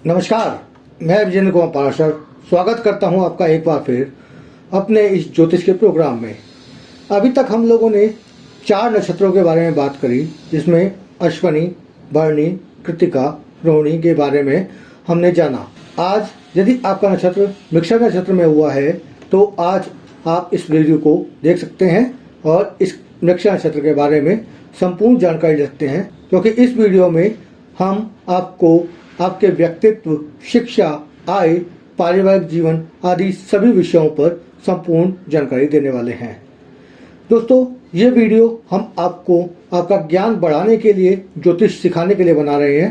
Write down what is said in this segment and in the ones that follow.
नमस्कार, मैं विजेंद्र कुमार पाराशर स्वागत करता हूं आपका एक बार फिर अपने इस ज्योतिष के प्रोग्राम में। अभी तक हम लोगों ने 4 नक्षत्रों के बारे में बात करी, जिसमें अश्विनी, भरणी, कृत्तिका, रोहिणी के बारे में हमने जाना। आज यदि आपका नक्षत्र मृगशिरा नक्षत्र में हुआ है तो आज आप इस वीडियो को देख सकते हैं और इस मृगशिरा नक्षत्र के बारे में संपूर्ण जानकारी ले सकते हैं, क्योंकि इस वीडियो में हम आपको आपके व्यक्तित्व, शिक्षा, आय, पारिवारिक जीवन आदि सभी विषयों पर संपूर्ण जानकारी देने वाले हैं। दोस्तों, ये वीडियो हम आपको आपका ज्ञान बढ़ाने के लिए, ज्योतिष सिखाने के लिए बना रहे हैं।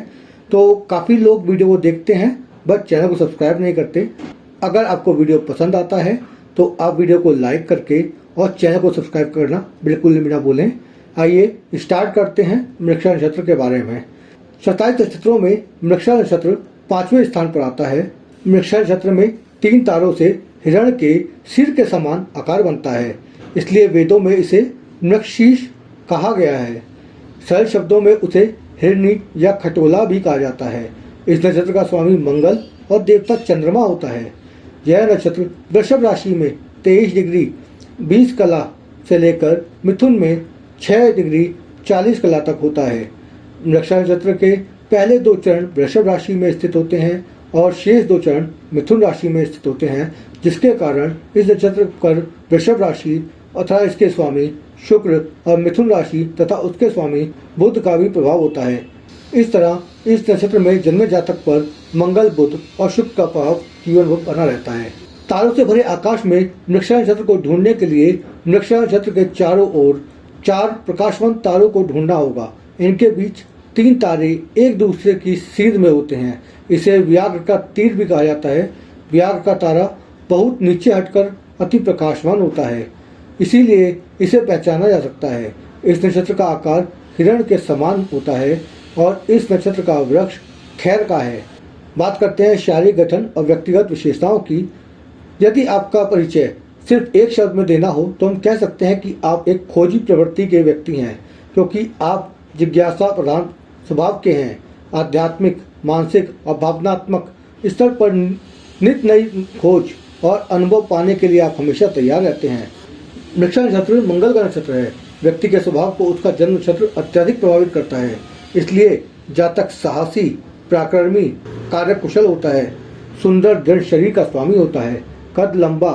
तो काफ़ी लोग वीडियो को देखते हैं बट चैनल को सब्सक्राइब नहीं करते। अगर आपको वीडियो पसंद आता है तो आप वीडियो को लाइक करके और चैनल को सब्सक्राइब करना बिल्कुल भी ना भूलें। आइए स्टार्ट करते हैं मृगशिरा नक्षत्र के बारे में। 27 नक्षत्रों में मृगशिरा नक्षत्र 5वें स्थान पर आता है। मृगशिरा नक्षत्र में 3 तारों से हिरण के सिर के समान आकार बनता है, इसलिए वेदों में इसे मृगशीर्ष कहा गया है। सरल शब्दों में उसे हिरणी या खटोला भी कहा जाता है। इस नक्षत्र का स्वामी मंगल और देवता चंद्रमा होता है। यह नक्षत्र वृषभ राशि में 23 डिग्री 20 कला से लेकर मिथुन में 6 डिग्री 40 कला तक होता है। मृगशिरा नक्षत्र के पहले 2 चरण वृषभ राशि में स्थित होते हैं और शेष 2 चरण मिथुन राशि में स्थित होते हैं, जिसके कारण इस नक्षत्र पर वृषभ राशि तथा इसके स्वामी शुक्र और मिथुन राशि तथा उसके स्वामी बुध का भी प्रभाव होता है। इस तरह इस नक्षत्र में जन्मे जातक पर मंगल, बुध और शुक्र का प्रभाव जीवन भर बना रहता है। तारों से भरे आकाश में मृगशिरा नक्षत्र को ढूंढने के लिए मृगशिरा नक्षत्र के चारों ओर 4 प्रकाशवंत तारों को ढूंढना होगा। इनके बीच 3 तारे एक दूसरे की सीध में होते हैं। इसे व्याघ्र का तीर भी कहा जाता है। व्याघ्र का तारा बहुत नीचे हटकर अति प्रकाशवान होता है, इसीलिए इसे पहचाना जा सकता है। इस नक्षत्र का आकार हिरण के समान होता है और इस नक्षत्र का वृक्ष खैर का है। बात करते हैं शारीरिक गठन और व्यक्तिगत विशेषताओं की। यदि आपका परिचय सिर्फ एक शब्द में देना हो तो हम कह सकते हैं कि आप एक खोजी प्रवृत्ति के व्यक्ति हैं, क्योंकि आप जिज्ञासा प्रधान स्वभाव के हैं। आध्यात्मिक, मानसिक और भावनात्मक स्तर पर नित नई खोज और अनुभव पाने के लिए आप हमेशा तैयार रहते हैं। मृगशिरा नक्षत्र मंगल का नक्षत्र है। व्यक्ति के स्वभाव को उसका जन्म नक्षत्र अत्यधिक प्रभावित करता है, इसलिए जातक साहसी, पराक्रमी, कार्यकुशल होता है। सुंदर दृढ़ शरीर का स्वामी होता है। कद लंबा,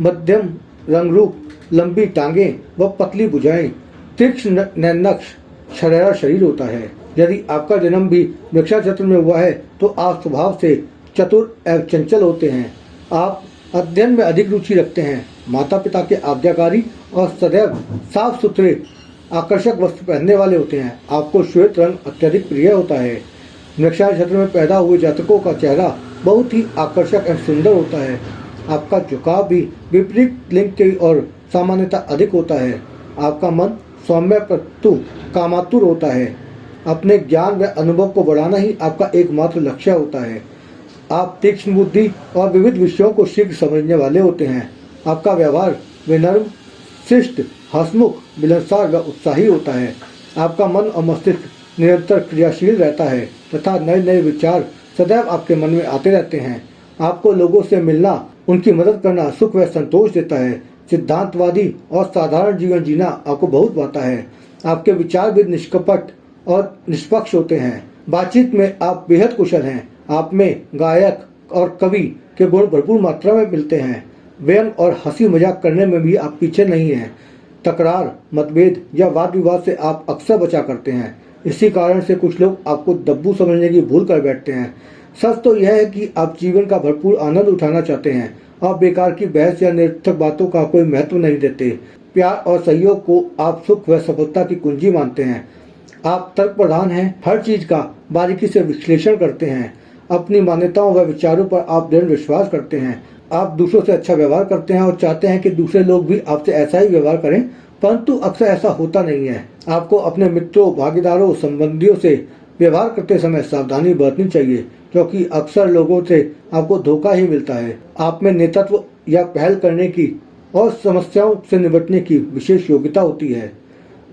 मध्यम रंग रूप, लंबी टांगें व पतली भुजाएं, तीक्ष्ण नैननक्ष, शरीरा शरीर होता है। यदि आपका जन्म भी मृगशिरा नक्षत्र में हुआ है तो आप स्वभाव से चतुर एवं चंचल होते हैं। आप अध्ययन में अधिक रुचि रखते हैं। माता पिता के आज्ञाकारी और सदैव साफ सुथरे आकर्षक वस्त्र पहनने वाले होते हैं। आपको श्वेत रंग अत्यधिक प्रिय होता है। मृगशिरा नक्षत्र में पैदा हुए जातकों का चेहरा बहुत ही आकर्षक एवं सुंदर होता है। आपका झुकाव भी विपरीत लिंग की ओर सामान्यतः अधिक होता है। आपका मन सौम्य परंतु कामातुर होता है। अपने ज्ञान व अनुभव को बढ़ाना ही आपका एकमात्र लक्ष्य होता है। आप तीक्ष्ण बुद्धि और विविध विषयों को शीघ्र समझने वाले होते हैं। आपका व्यवहार विनम्र, शिष्ट, हंसमुख, मिलनसार व उत्साही होता है। आपका मन और मस्तिष्क निरंतर क्रियाशील रहता है तथा नए नए विचार सदैव आपके मन में आते रहते हैं। आपको लोगों से मिलना, उनकी मदद करना सुख व संतोष देता है। सिद्धांतवादी और साधारण जीवन जीना आपको बहुत भाता है। आपके विचार भी निष्कपट और निष्पक्ष होते हैं। बातचीत में आप बेहद कुशल हैं। आप में गायक और कवि के गुण भरपूर मात्रा में मिलते हैं। व्यंग और हंसी मजाक करने में भी आप पीछे नहीं हैं। तकरार, मतभेद या वाद विवाद से आप अक्सर बचा करते हैं। इसी कारण से कुछ लोग आपको दब्बू समझने की भूल कर बैठते हैं। सच तो यह है कि आप जीवन का भरपूर आनंद उठाना चाहते हैं। आप बेकार की बहस या निरर्थक बातों का कोई महत्व नहीं देते। प्यार और सहयोग को आप सुख व सफलता की कुंजी मानते हैं। आप तर्क प्रधान हैं। हर चीज का बारीकी से विश्लेषण करते हैं। अपनी मान्यताओं व विचारों पर आप दृढ़ विश्वास करते हैं। आप दूसरों से अच्छा व्यवहार करते हैं और चाहते हैं कि दूसरे लोग भी आपसे ऐसा ही व्यवहार करें, परंतु अक्सर ऐसा होता नहीं है। आपको अपने मित्रों, भागीदारों, संबंधियों से व्यवहार करते समय सावधानी बरतनी चाहिए, क्योंकि अक्सर लोगों से आपको धोखा ही मिलता है। आप में नेतृत्व या पहल करने की और समस्याओं से निपटने की विशेष योग्यता होती है।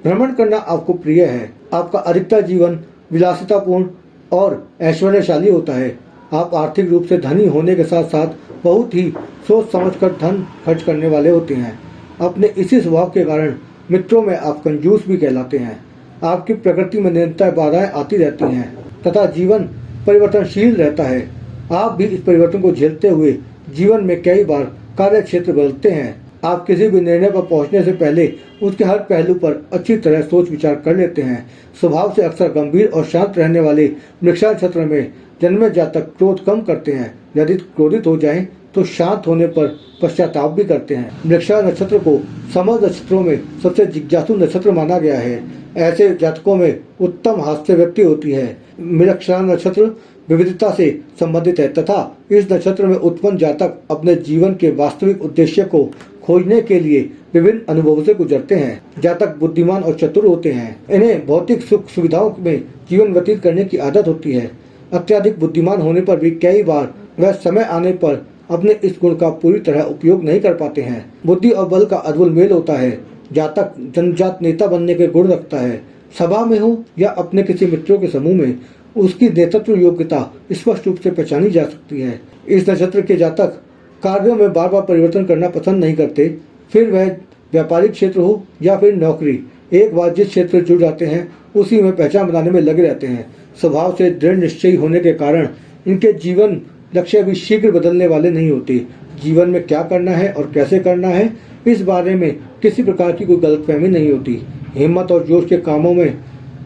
भ्रमण करना आपको प्रिय है। आपका अधिकतर जीवन विलासितापूर्ण और ऐश्वर्यशाली होता है। आप आर्थिक रूप से धनी होने के साथ साथ बहुत ही सोच समझकर धन खर्च करने वाले होते हैं। अपने इसी स्वभाव के कारण मित्रों में आप कंजूस भी कहलाते हैं। आपकी प्रकृति में निरंतर बाधाएं आती रहती हैं तथा जीवन परिवर्तनशील रहता है। आप भी इस परिवर्तन को झेलते हुए जीवन में कई बार कार्य क्षेत्र बदलते हैं। आप किसी भी निर्णय पर पहुंचने से पहले उसके हर पहलू पर अच्छी तरह सोच विचार कर लेते हैं। स्वभाव से अक्सर गंभीर और शांत रहने वाले वृषभ नक्षत्र में जन्मे जातक क्रोध कम करते हैं। यदि क्रोधित हो जाएं तो शांत होने पर पश्चाताप भी करते हैं। वृषभ नक्षत्र को समस्त नक्षत्रों में सबसे जिज्ञासु नक्षत्र माना गया है। ऐसे जातकों में उत्तम हास्य व्यक्ति होती है। वृषभ नक्षत्र विविधता से संबंधित है तथा इस नक्षत्र में उत्पन्न जातक अपने जीवन के वास्तविक उद्देश्य को खोजने के लिए विभिन्न अनुभवों से गुजरते हैं। जातक बुद्धिमान और चतुर होते हैं। इन्हें भौतिक सुख सुविधाओं में जीवन व्यतीत करने की आदत होती है। अत्यधिक बुद्धिमान होने पर भी कई बार वह समय आने पर अपने इस गुण का पूरी तरह उपयोग नहीं कर पाते हैं। बुद्धि और बल का अद्भुत मेल होता है। जातक जनजात नेता बनने के गुण रखता है। सभा में हो या अपने किसी मित्रों के समूह में उसकी नेतृत्व योग्यता स्पष्ट रूप से पहचानी जा सकती है। इस नक्षत्र के जातक कार्यों में बार बार परिवर्तन करना पसंद नहीं करते। फिर वह व्यापारिक क्षेत्र हो या फिर नौकरी, एक बार जिस क्षेत्र में जुड़ जाते हैं उसी में पहचान बनाने में लगे रहते हैं। स्वभाव से दृढ़ निश्चयी होने के कारण इनके जीवन लक्ष्य भी शीघ्र बदलने वाले नहीं होते। जीवन में क्या करना है और कैसे करना है इस बारे में किसी प्रकार की कोई गलतफहमी नहीं होती। हिम्मत और जोश के कामों में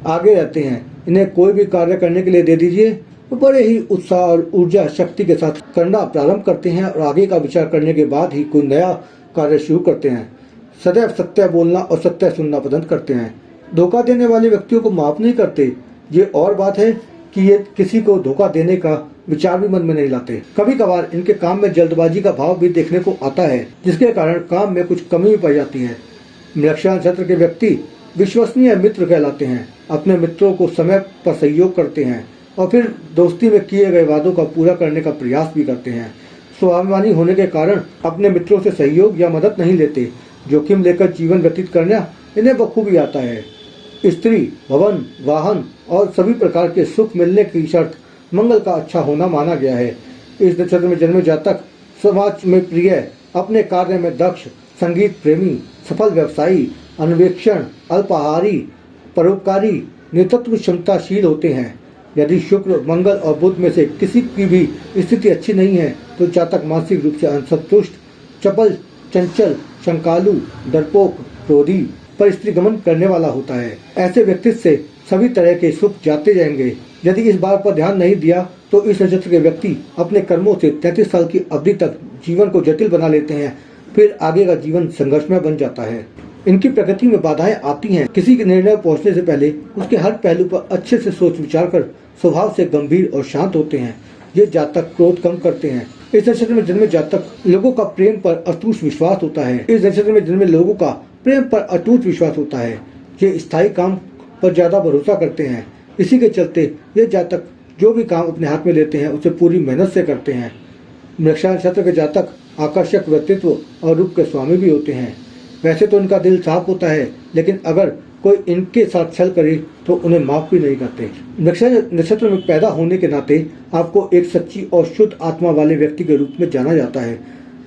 आगे रहते हैं। इन्हें कोई भी कार्य करने के लिए दे दीजिए तो बड़े ही उत्साह और ऊर्जा शक्ति के साथ करना प्रारंभ करते हैं और आगे का विचार करने के बाद ही कोई नया कार्य शुरू करते हैं। सदैव सत्य बोलना और सत्य सुनना पसंद करते हैं। धोखा देने वाले व्यक्तियों को माफ नहीं करते। ये और बात है कि ये किसी को धोखा देने का विचार भी मन में नहीं लाते। कभी कभार इनके काम में जल्दबाजी का भाव भी देखने को आता है, जिसके कारण काम में कुछ कमी भी पड़ जाती है। वृषभ नक्षत्र के व्यक्ति विश्वसनीय मित्र कहलाते हैं। अपने मित्रों को समय पर सहयोग करते हैं और फिर दोस्ती में किए गए वादों का पूरा करने का प्रयास भी करते हैं। स्वाभिमानी होने के कारण अपने मित्रों से सहयोग या मदद नहीं लेते। जोखिम लेकर जीवन व्यतीत करना इन्हें बखूबी आता है। स्त्री, भवन, वाहन और सभी प्रकार के सुख मिलने की शर्त मंगल का अच्छा होना माना गया है। इस नक्षत्र में जन्मे जातक समाज में प्रिय, अपने कार्य में दक्ष, संगीत प्रेमी, सफल व्यवसायी, अन्वेषण, अल्पाहारी, परोपकारी, नेतृत्व क्षमताशील होते हैं। यदि शुक्र, मंगल और बुध में से किसी की भी स्थिति अच्छी नहीं है तो जातक मानसिक रूप से असंतुष्ट, चपल, चंचल, शंकालु, डरपोक, क्रोधी, पर स्त्री गमन करने वाला होता है। ऐसे व्यक्तित्व से सभी तरह के सुख जाते जाएंगे। यदि इस बात पर ध्यान नहीं दिया तो इस नक्षत्र के व्यक्ति अपने कर्मों से 33 साल की अवधि तक जीवन को जटिल बना लेते हैं। फिर आगे का जीवन संघर्षमय बन जाता है। इनकी प्रकृति में बाधाएं आती हैं। किसी के निर्णय पहुंचने से पहले उसके हर पहलू पर अच्छे से सोच विचार कर स्वभाव से गंभीर और शांत होते हैं। ये जातक क्रोध कम करते हैं। इस नक्षत्र में जन्मे जातक लोगों का प्रेम पर अटूट विश्वास होता है। इस नक्षत्र में जन्मे लोगों का प्रेम पर अटूट विश्वास होता है। ये स्थायी काम पर ज्यादा भरोसा करते हैं। इसी के चलते ये जातक जो भी काम अपने हाथ में लेते हैं उसे पूरी मेहनत से करते हैं। वृषभ नक्षत्र के जातक आकर्षक व्यक्तित्व और रूप के स्वामी भी होते हैं। वैसे तो इनका दिल साफ होता है, लेकिन अगर कोई इनके साथ छल करे तो उन्हें माफ भी नहीं करते। वृषभ नक्षत्र में पैदा होने के नाते आपको एक सच्ची और शुद्ध आत्मा वाले व्यक्ति के रूप में जाना जाता है,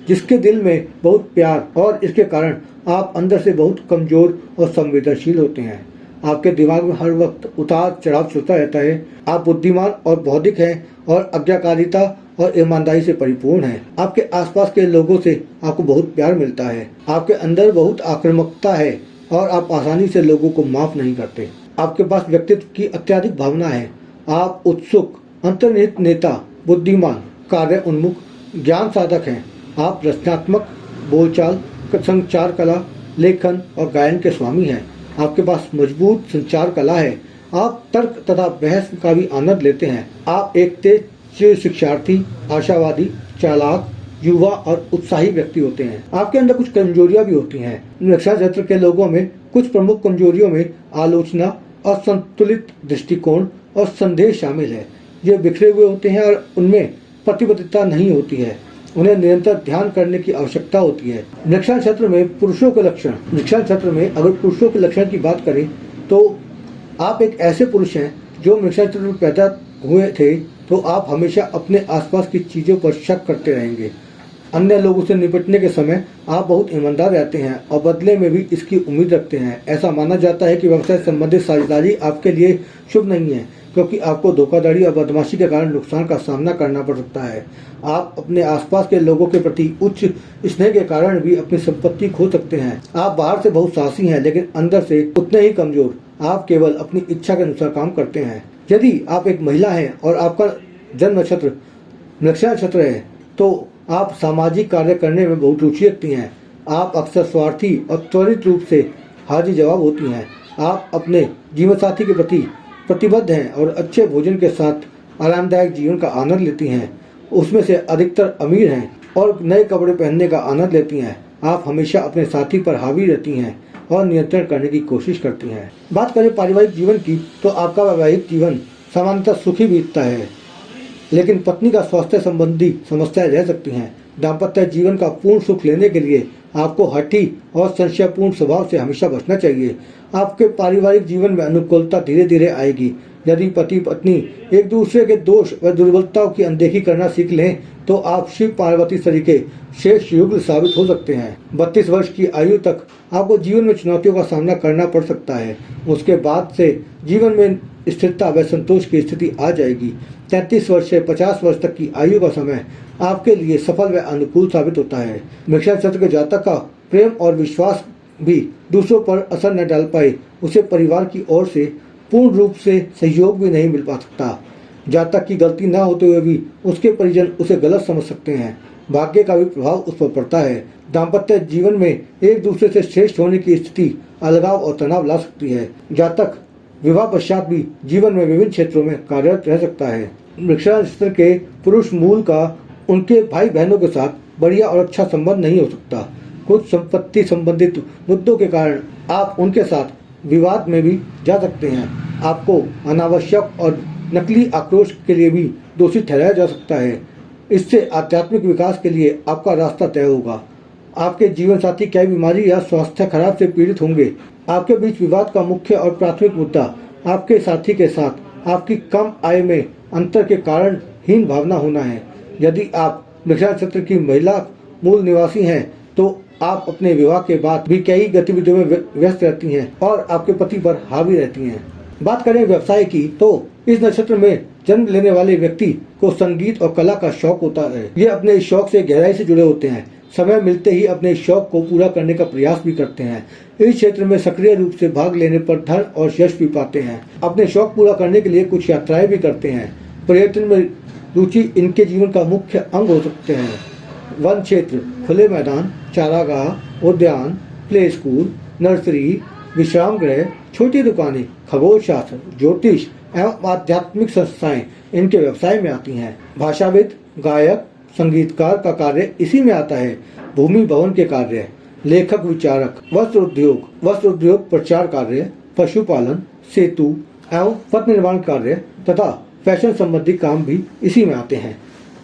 जिसके दिल में बहुत प्यार, और इसके कारण आप अंदर से बहुत कमजोर और संवेदनशील होते हैं। आपके दिमाग में हर वक्त उतार चढ़ाव चलता रहता है। आप बुद्धिमान और बौद्धिक हैं और आज्ञाकारिता और ईमानदारी से परिपूर्ण हैं। आपके आसपास के लोगों से आपको बहुत प्यार मिलता है। आपके अंदर बहुत आक्रामकता है और आप आसानी से लोगों को माफ नहीं करते। आपके पास व्यक्तित्व की अत्यधिक भावना है। आप उत्सुक, अंतर्निहित नेता, बुद्धिमान, कार्य उन्मुख, ज्ञान साधक हैं। आप रचनात्मक, बोलचाल, संचार कला, लेखन और गायन के स्वामी हैं। आपके पास मजबूत संचार कला है। आप तर्क तथा बहस का भी आनंद लेते हैं। आप एक तेज शिक्षार्थी, आशावादी, चालाक, युवा और उत्साही व्यक्ति होते हैं। आपके अंदर कुछ कमजोरियां भी होती हैं। वृषभ नक्षत्र के लोगों में कुछ प्रमुख कमजोरियों में आलोचना, असंतुलित दृष्टिकोण और संदेह शामिल है। ये बिखरे हुए होते हैं और उनमें प्रतिबद्धता नहीं होती है। उन्हें निरंतर ध्यान करने की आवश्यकता होती है। वृषभ नक्षत्र में पुरुषों के लक्षण। वृषभ नक्षत्र में अगर पुरुषों के लक्षण की बात करें तो आप एक ऐसे पुरुष हैं जो वृषभ नक्षत्र में पैदा हुए थे तो आप हमेशा अपने आसपास की चीज़ों पर शक करते रहेंगे। अन्य लोगों से निपटने के समय आप बहुत ईमानदार रहते हैं और बदले में भी इसकी उम्मीद रखते हैं। ऐसा माना जाता है कि व्यवसाय संबंधित साझेदारी आपके लिए शुभ नहीं है, क्योंकि आपको धोखाधड़ी और बदमाशी के कारण नुकसान का सामना करना पड़ सकता है। आप अपने आसपास के लोगों के प्रति उच्च स्नेह के कारण भी अपनी संपत्ति खो सकते हैं। आप बाहर से बहुत साहसी हैं, लेकिन अंदर से उतने ही कमजोर। आप केवल अपनी इच्छा के अनुसार काम करते हैं। यदि आप एक महिला हैं और आपका जन्म नक्षत्र मृगशिरा नक्षत्र है, तो आप सामाजिक कार्य करने में बहुत रुचि रखती हैं। आप अक्सर स्वार्थी और त्वरित रूप से हाजिर जवाब होती हैं। आप अपने जीवन साथी के प्रति प्रतिबद्ध हैं और अच्छे भोजन के साथ आरामदायक जीवन का आनंद लेती हैं। उसमें से अधिकतर अमीर हैं और नए कपड़े पहनने का आनंद लेती हैं। आप हमेशा अपने साथी पर हावी रहती हैं और नियंत्रण करने की कोशिश करती हैं। बात करें पारिवारिक जीवन की, तो आपका वैवाहिक जीवन सामान्यतः सुखी बीतता है, लेकिन पत्नी का स्वास्थ्य संबंधी समस्याएं रह सकती हैं। दाम्पत्य जीवन का पूर्ण सुख लेने के लिए आपको हठी और संशयपूर्ण स्वभाव से हमेशा बचना चाहिए। आपके पारिवारिक जीवन में अनुकूलता धीरे धीरे आएगी। यदि पति पत्नी एक दूसरे के दोष व दुर्बलताओं की अनदेखी करना सीख लें, तो आप शिव पार्वती सरीखे शेष युगल साबित हो सकते हैं। 32 वर्ष की आयु तक आपको जीवन में चुनौतियों का सामना करना पड़ सकता है। उसके बाद से जीवन में स्थिरता व संतोष की स्थिति आ जाएगी। 33 वर्ष से 50 वर्ष तक की आयु का समय आपके लिए सफल व अनुकूल साबित होता है। मृगशिरा नक्षत्र के जातक का प्रेम और विश्वास भी दूसरों पर असर न डाल पाए, उसे परिवार की ओर से पूर्ण रूप से सहयोग भी नहीं मिल पा सकता। जातक की गलती न होते हुए भी उसके परिजन उसे गलत समझ सकते हैं। भाग्य का भी प्रभाव उस पर पड़ता है। दाम्पत्य जीवन में एक दूसरे से श्रेष्ठ होने की स्थिति अलगाव और तनाव ला सकती है। जातक विवाह पश्चात भी जीवन में विभिन्न क्षेत्रों में कार्यरत रह सकता है। मृगशिरा नक्षत्र के पुरुष मूल का उनके भाई बहनों के साथ बढ़िया और अच्छा संबंध नहीं हो सकता। कुछ संपत्ति संबंधित मुद्दों के कारण आप उनके साथ विवाद में भी जा सकते हैं। आपको अनावश्यक और नकली आक्रोश के लिए भी दोषी ठहराया जा सकता है। इससे आध्यात्मिक विकास के लिए आपका रास्ता तय होगा। आपके जीवन साथी क्या बीमारी या स्वास्थ्य खराब से पीड़ित होंगे। आपके बीच विवाद का मुख्य और प्राथमिक मुद्दा आपके साथी के साथ आपकी कम आय में अंतर के कारण हीन भावना होना है। यदि आप मृगशिरा नक्षत्र की महिला मूल निवासी हैं, तो आप अपने विवाह के बाद भी कई गतिविधियों में व्यस्त रहती हैं और आपके पति पर हावी रहती हैं। बात करें व्यवसाय की, तो इस नक्षत्र में जन्म लेने वाले व्यक्ति को संगीत और कला का शौक होता है। ये अपने इस शौक से गहराई से जुड़े होते हैं। समय मिलते ही अपने इस शौक को पूरा करने का प्रयास भी करते हैं। इस क्षेत्र में सक्रिय रूप से भाग लेने पर धन और यश भी पाते हैं। अपने शौक पूरा करने के लिए कुछ यात्राएं भी करते हैं। पर्यटन में रुचि इनके जीवन का मुख्य अंग हो सकते हैं। वन क्षेत्र, खुले मैदान, चारागाह, उद्यान, प्ले स्कूल, नर्सरी, विश्राम गृह, छोटी दुकानें, खगोल शास्त्र, ज्योतिष एवं आध्यात्मिक संस्थाएं इनके व्यवसाय में आती हैं। भाषाविद, गायक, संगीतकार का कार्य इसी में आता है। भूमि भवन के कार्य, लेखक विचारक, वस्त्र उद्योग प्रचार कार्य, पशुपालन, सेतु एवं पथ निर्माण कार्य तथा फैशन संबंधी काम भी इसी में आते हैं।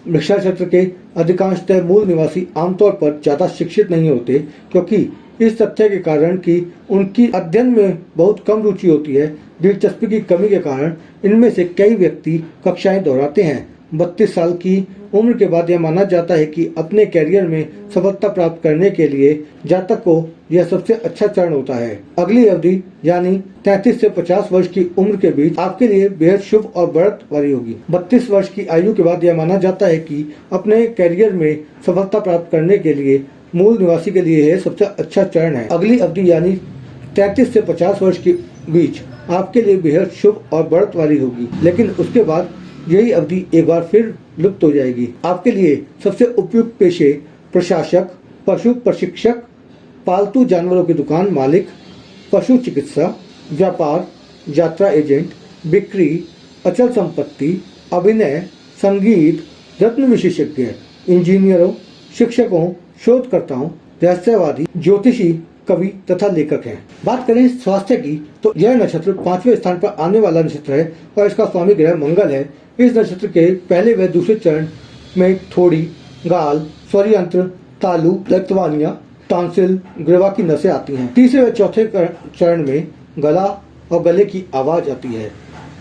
मृगशिरा नक्षत्र के अधिकांशतः मूल निवासी आमतौर पर ज्यादा शिक्षित नहीं होते, क्योंकि इस तथ्य के कारण कि उनकी अध्ययन में बहुत कम रुचि होती है। दिलचस्पी की कमी के कारण इनमें से कई व्यक्ति कक्षाएं दोहराते हैं। 32 साल की उम्र के बाद यह माना जाता है कि अपने कैरियर में सफलता प्राप्त करने के लिए जातक को यह सबसे अच्छा चरण होता है। अगली अवधि यानी 33 से 50 वर्ष की उम्र के बीच आपके लिए बेहद शुभ और बढ़त वाली होगी। 32 वर्ष की आयु के बाद यह माना जाता है कि अपने कैरियर में सफलता प्राप्त करने के लिए मूल निवासी के लिए यह सबसे अच्छा चरण है। अगली अवधि यानी 33 से 50 वर्ष के बीच आपके लिए बेहद शुभ और बढ़त वाली होगी, लेकिन उसके बाद यही अवधि एक बार फिर लुप्त हो जाएगी। आपके लिए सबसे उपयुक्त पेशे प्रशासक, पशु प्रशिक्षक, पालतू जानवरों की दुकान मालिक, पशु चिकित्सा, व्यापार, यात्रा एजेंट, बिक्री, अचल संपत्ति, अभिनय, संगीत, रत्न विशेषज्ञ, इंजीनियरों, शिक्षकों, शोधकर्ताओं, रहस्यवादी, ज्योतिषी, कवि तथा लेखक हैं। बात करें स्वास्थ्य की, तो यह नक्षत्र 5वें स्थान पर आने वाला नक्षत्र है और इसका स्वामी ग्रह मंगल है। इस नक्षत्र के पहले व दूसरे चरण में थोड़ी, गाल, स्वरयंत्र, तालु, रक्तवाहिनियां, टांसिल, ग्रीवा की नसें आती हैं। तीसरे व चौथे चरण में गला और गले की आवाज आती है।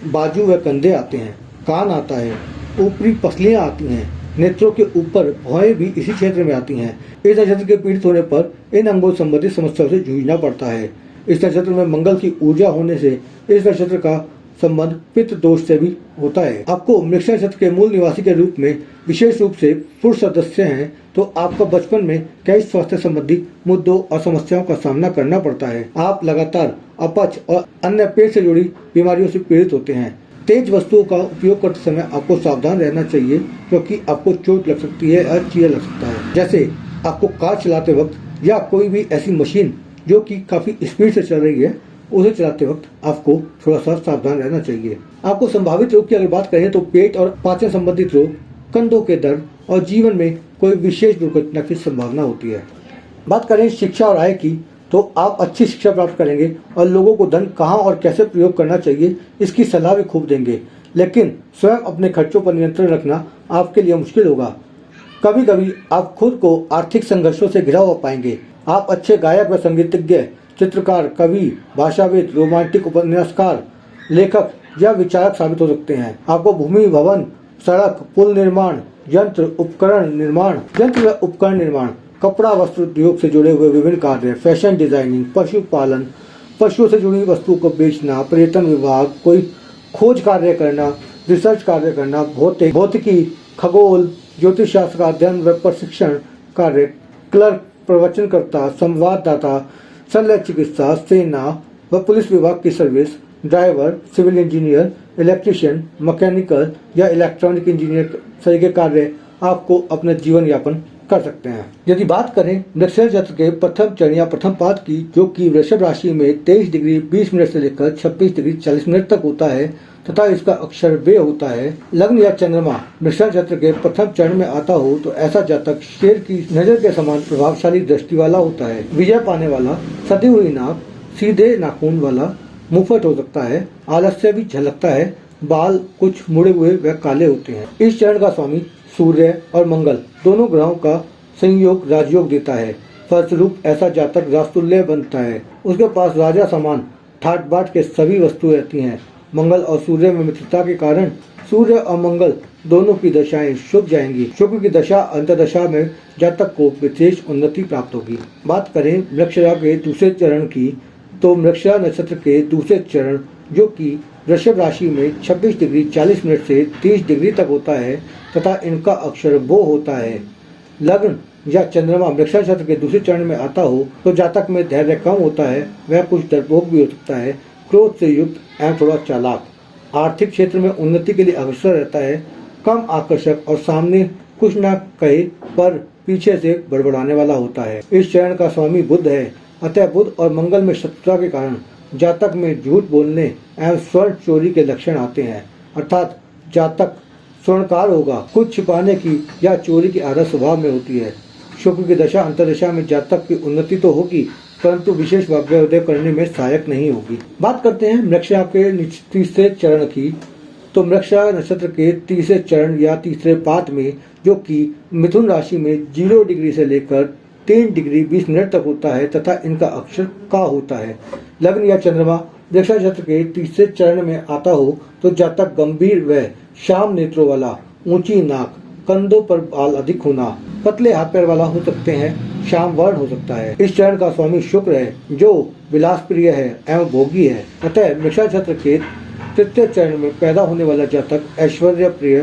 बाजू व कंधे आते हैं, कान आता है, ऊपरी पसलियां आती हैं। नेत्रों के ऊपर भौहें भी इसी क्षेत्र में आती हैं। इस नक्षत्र के पीड़ित होने पर इन अंगों संबंधित समस्याओं से जूझना पड़ता है। इस नक्षत्र में मंगल की ऊर्जा होने से इस नक्षत्र का संबंध पित्त दोष से भी होता है। आपको मृगशिरा नक्षत्र के मूल निवासी के रूप में विशेष रूप से पुरुष सदस्य हैं तो आपको बचपन में कई स्वास्थ्य संबंधी मुद्दों और समस्याओं का सामना करना पड़ता है। आप लगातार अपच और अन्य पेट से जुड़ी बीमारियों से पीड़ित होते हैं। तेज वस्तुओं का उपयोग करते समय आपको सावधान रहना चाहिए क्योंकि आपको चोट लग सकती है और चीरा लग सकता है। जैसे आपको कार चलाते वक्त या कोई भी ऐसी मशीन जो कि काफी स्पीड से चल रही है उसे चलाते वक्त आपको थोड़ा सा सावधान रहना चाहिए। आपको संभावित रोग की अगर बात करें तो पेट और पाचन संबंधित रोग, कंधों के दर्द और जीवन में कोई विशेष दुर्घटना की संभावना होती है। बात करें शिक्षा और आय की तो आप अच्छी शिक्षा प्राप्त करेंगे और लोगों को धन कहाँ और कैसे प्रयोग करना चाहिए इसकी सलाह भी खूब देंगे, लेकिन स्वयं अपने खर्चों पर नियंत्रण रखना आपके लिए मुश्किल होगा। कभी कभी आप खुद को आर्थिक संघर्षों से घिरा हुआ पाएंगे। आप अच्छे गायक व संगीतज्ञ, चित्रकार, कवि, भाषाविद, रोमांटिक उपन्यासकार, लेखक या विचारक साबित हो सकते हैं। आपको भूमि, भवन, सड़क, पुल निर्माण, यंत्र व उपकरण निर्माण, कपड़ा वस्त्र उद्योग से जुड़े हुए विभिन्न कार्य, फैशन डिजाइनिंग, पशुपालन, पशुओं से जुड़ी वस्तुओं को बेचना, पर्यटन विभाग, कोई खोज कार्य करना, रिसर्च कार्य करना, भौतिकी, खगोल, ज्योतिष शास्त्र का अध्ययन व प्रशिक्षण कार्य, क्लर्क, प्रवचनकर्ता, संवाददाता, शल्य चिकित्सा, सेना व पुलिस विभाग की service, driver, civil engineer, electrician, mechanical या इलेक्ट्रॉनिक इंजीनियर सही के कार्य आपको अपना जीवन यापन कर सकते हैं। यदि बात करें मृगशिरा नक्षत्र के प्रथम चरण या प्रथम पाद की जो कि वृषभ राशि में 23 डिग्री 20 मिनट से लेकर 26 डिग्री 40 मिनट तक होता है तथा इसका अक्षर वे होता है, लग्न या चंद्रमा मृगशिरा नक्षत्र के प्रथम चरण में आता हो तो ऐसा जातक शेर की नजर के समान प्रभावशाली दृष्टि वाला होता है, विजय पाने वाला, सदी हुई नाक, सीधे नाखून वाला, मुफत हो सकता है, आलस्य भी झलकता है, बाल कुछ मुड़े हुए व काले होते हैं। इस चरण का स्वामी सूर्य और मंगल दोनों ग्रहों का संयोग राजयोग देता है। फलस्वरूप ऐसा जातक राजतुल्य बनता है। उसके पास राजा समान ठाट बाट के सभी वस्तुएं रहती हैं। मंगल और सूर्य में मित्रता के कारण सूर्य और मंगल दोनों की दशाएं शुभ जाएंगी। शुक्र की दशा अंतर्दशा में जातक को विशेष उन्नति प्राप्त होगी। बात करें मृगशिरा के दूसरे चरण की तो मृगशिरा नक्षत्र के दूसरे चरण जो कि वृषभ राशि में 26 डिग्री 40 मिनट से 30 डिग्री तक होता है तथा इनका अक्षर वो होता है। लग्न या चंद्रमा मृगशिरा नक्षत्र के दूसरे चरण में आता हो तो जातक में धैर्य कम होता है, वह कुछ डरपोक भी हो सकता है, क्रोध से युक्त एवं थोड़ा चालाक, आर्थिक क्षेत्र में उन्नति के लिए अग्रसर रहता है, कम आकर्षक और सामने कुछ न कहे पर पीछे से बड़बड़ाने वाला होता है। इस चरण का स्वामी बुध है, अतः बुध और मंगल में शत्रुता के कारण जातक में झूठ बोलने एवं स्वर्ण चोरी के लक्षण आते हैं, अर्थात जातक स्वर्णकार होगा। कुछ छिपाने की या चोरी की आदत स्वभाव में होती है। शुक्र की दशा अंतर्दशा में जातक की उन्नति तो होगी परंतु विशेष भाग्योदय करने में सहायक नहीं होगी। बात करते हैं मृगशिरा के तीसरे चरण की तो मृगशिरा नक्षत्र के तीसरे चरण या तीसरे पाद में जो कि मिथुन राशि में 0 डिग्री से लेकर 3 डिग्री 20 मिनट तक होता है तथा इनका अक्षर का होता है। लग्न या चंद्रमा मृगशिरा नक्षत्र के तीसरे चरण में आता हो तो जातक गंभीर व श्याम नेत्रों वाला, ऊंची नाक, कंधों पर बाल अधिक होना, पतले हाथ पैर वाला हो सकते हैं, श्याम वर्ण हो सकता है। इस चरण का स्वामी शुक्र है जो विलास प्रिय है एवं भोगी है, अतः मृगशिरा नक्षत्र के तृतीय चरण में पैदा होने वाला जातक ऐश्वर्य प्रिय,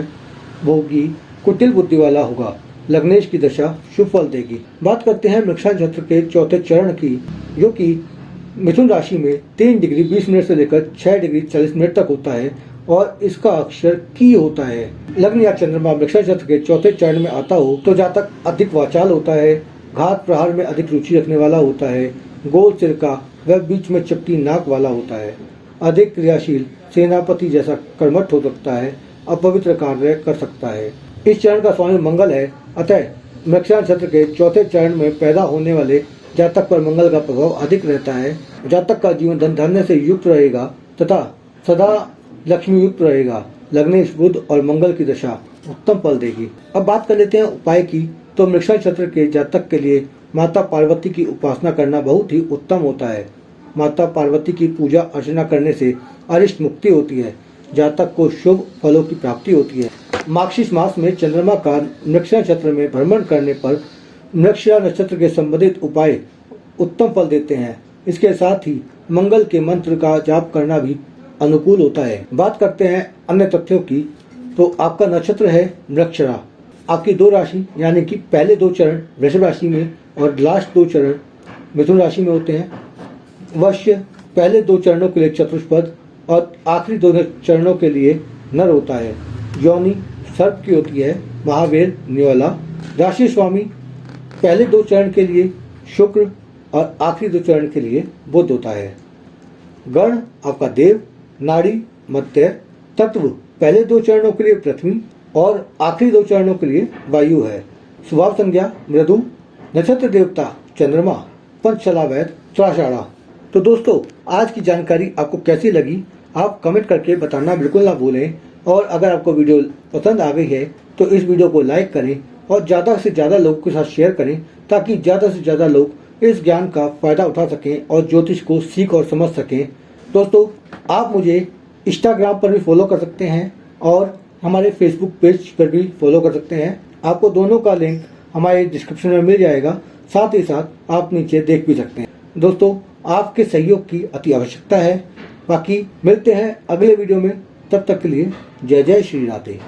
भोगी, कुटिल बुद्धि वाला होगा। लग्नेश की दशा शुभ फल देगी। बात करते हैं मृगशिरा नक्षत्र के चौथे चरण की जो कि मिथुन राशि में 3 डिग्री 20 मिनट से लेकर 6 डिग्री 40 मिनट तक होता है और इसका अक्षर की होता है। लग्न या चंद्रमा मृगशिरा नक्षत्र के चौथे चरण में आता हो तो जातक अधिक वाचाल होता है, घात प्रहार में अधिक रुचि रखने वाला होता है, गोल सिर का व बीच में चपटी नाक वाला होता है, अधिक क्रियाशील, सेनापति जैसा कर्मठ हो सकता है, अपवित्र कार्य कर सकता है। इस चरण का स्वामी मंगल है, अतः मृगशिरा नक्षत्र के चौथे चरण में पैदा होने वाले जातक पर मंगल का प्रभाव अधिक रहता है। जातक का जीवन धन धान्य से युक्त रहेगा तथा सदा लक्ष्मी युक्त रहेगा। लग्नेश बुध और मंगल की दशा उत्तम फल देगी। अब बात कर लेते हैं उपाय की तो मृगशिरा नक्षत्र के जातक के लिए माता पार्वती की उपासना करना बहुत ही उत्तम होता है। माता पार्वती की पूजा अर्चना करने से अरिष्ट मुक्ति होती है, जातक को शुभ फलों की प्राप्ति होती है। मार्गशीर्ष मास में चंद्रमा का मृगशिरा नक्षत्र में भ्रमण करने पर मृगशिरा नक्षत्र के संबंधित उपाय उत्तम फल देते हैं। इसके साथ ही मंगल के मंत्र का जाप करना भी अनुकूल होता है। बात करते हैं अन्य तथ्यों की, तो आपका नक्षत्र है मृगशिरा। आपकी 2 राशि यानी कि पहले 2 चरण वृषभ राशि में और लास्ट 2 चरण मिथुन राशि में होते हैं। वश्य पहले 2 चरणों के लिए चतुष्पद और आखिरी 2 चरणों के लिए नर होता है। योनि सर्प की होती है, महावीर न्योला। राशि स्वामी पहले 2 चरण के लिए शुक्र और आखिरी 2 चरण के लिए बुध होता है। गण आपका देव, नाड़ी मध्य, तत्व पहले 2 चरणों के लिए पृथ्वी और आखिरी 2 चरणों के लिए वायु है। स्वभाव संज्ञा मृदु, नक्षत्र देवता चंद्रमा, पंचशला वैद त्राषाढ़ा। तो दोस्तों, आज की जानकारी आपको कैसी लगी आप कमेंट करके बताना बिल्कुल ना भूलें। और अगर आपको वीडियो पसंद आ गई है तो इस वीडियो को लाइक करें और ज़्यादा से ज़्यादा लोगों के साथ शेयर करें, ताकि ज़्यादा से ज़्यादा लोग इस ज्ञान का फ़ायदा उठा सकें और ज्योतिष को सीख और समझ सकें। दोस्तों, आप मुझे इंस्टाग्राम पर भी फॉलो कर सकते हैं और हमारे फेसबुक पेज पर भी फॉलो कर सकते हैं। आपको दोनों का लिंक हमारे डिस्क्रिप्शन में मिल जाएगा, साथ ही साथ आप नीचे देख भी सकते हैं। दोस्तों, आपके सहयोग की अति आवश्यकता है। बाकी मिलते हैं अगले वीडियो में, तब तक के लिए जय जय श्री राधे।